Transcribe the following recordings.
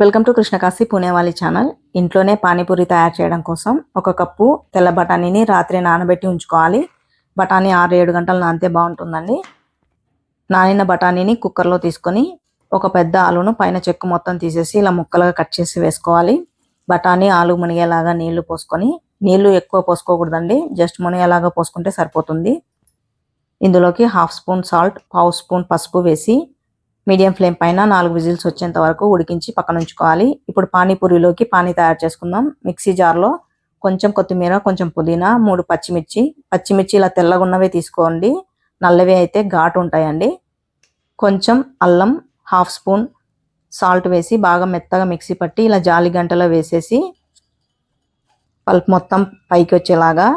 Welcome to Krishnakashi Punewali channel. ఇంట్లోనే పానీపూరి తయారు చేయడం కోసం ఒక కప్పు తెల్ల బఠానీని రాత్రి నానబెట్టి ఉంచుకోవాలి. బఠానీ 6-7 గంటలు నానితే బాగుంటుందండి. నానిన బఠానీని కుక్కర్లో తీసుకొని ఒక పెద్ద ఆలును పైన చెక్కు మొత్తం తీసేసి ఇలా ముక్కలుగా కట్ చేసి వేసుకోవాలి. బఠానీ ఆలు మునిగేలాగా నీళ్లు పోసుకొని, నీళ్లు ఎక్కువ పోసుకోకూడదండి, జస్ట్ మునిగేలాగా పోసుకుంటే సరిపోతుంది. ఇందులోకి 1/2 స్పూన్ సాల్ట్, 1/2 స్పూన్ పసుపు వేసి మీడియం ఫ్లేమ్ పైన 4 విజిల్స్ వచ్చేంత వరకు ఉడికించి పక్కన ఉంచుకోవాలి. ఇప్పుడు పానీపూరిలోకి పానీ తయారు చేసుకుందాం. మిక్సీ జార్లో కొంచెం కొత్తిమీర, కొంచెం పుదీనా, 3 పచ్చిమిర్చి ఇలా తెల్లగా ఉన్నవే తీసుకోండి, నల్లవి అయితే ఘాటు ఉంటాయండి. కొంచెం అల్లం, 1/2 స్పూన్ సాల్ట్ వేసి బాగా మెత్తగా మిక్సీ పట్టి ఇలా జాలి గంటలో వేసేసి పల్ప్ మొత్తం పైకి వచ్చేలాగా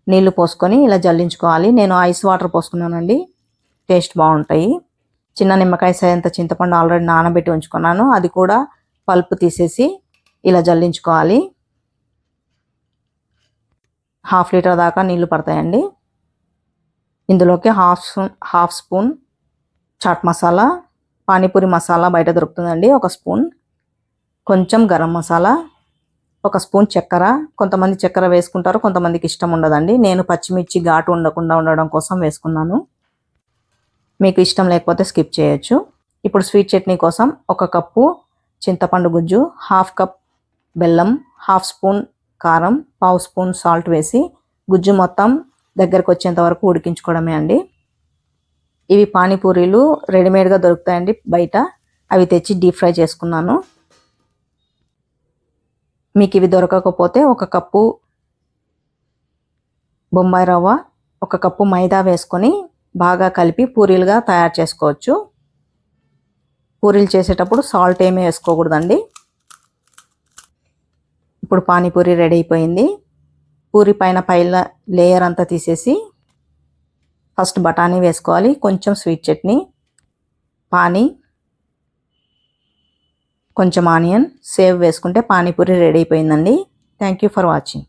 నీళ్లు పోసుకొని ఇలా జల్లించుకోవాలి. నేను ఐస్ వాటర్ పోసుకున్నానండి, టేస్ట్ బాగుంటాయి. చిన్న నిమ్మకాయ సైజంత చింతపండు ఆల్రెడీ నానబెట్టి ఉంచుకున్నాను, అది కూడా పల్ప్ తీసేసి ఇలా జల్లించుకోవాలి. 1/2 లీటర్ దాకా నీళ్లు పడతాయండి. ఇందులోకి 1/2 స్పూన్ చాట్ మసాలా, పానీపూరి మసాలా బయట దొరుకుతుందండి, 1 స్పూన్. కొంచెం గరం మసాలా, 1 స్పూన్ చక్కెర. కొంతమంది చక్కెర వేసుకుంటారు, కొంతమందికి ఇష్టం ఉండదండి. నేను పచ్చిమిర్చి ఘాటు ఉండకుండా ఉండడం కోసం వేసుకున్నాను, మీకు ఇష్టం లేకపోతే స్కిప్ చేయొచ్చు. ఇప్పుడు స్వీట్ చట్నీ కోసం 1 కప్పు చింతపండు గుజ్జు, 1/2 కప్ బెల్లం, 1/2 స్పూన్ కారం, 1/2 స్పూన్ సాల్ట్ వేసి గుజ్జు మొత్తం దగ్గరకు వచ్చేంత వరకు ఉడికించుకోవడమే అండి. ఇవి పానీపూరీలు రెడీమేడ్గా దొరుకుతాయండి బయట, అవి తెచ్చి డీప్ ఫ్రై చేసుకున్నాను. మీకు ఇవి దొరకకపోతే 1 కప్పు బొంబాయి రవ్వ, 1 కప్పు మైదా వేసుకొని బాగా కలిపి పూరీలుగా తయారు చేసుకోవచ్చు. పూరీలు చేసేటప్పుడు సాల్ట్ ఏమీ వేసుకోకూడదండి. ఇప్పుడు పానీపూరి రెడీ అయిపోయింది. పూరి పైన లేయర్ అంతా తీసేసి ఫస్ట్ బఠానీ వేసుకోవాలి, కొంచెం స్వీట్ చట్నీ, పానీ, కొంచెం ఆనియన్, సేవ్ వేసుకుంటే పానీపూరి రెడీ అయిపోయిందండి. Thank you for watching.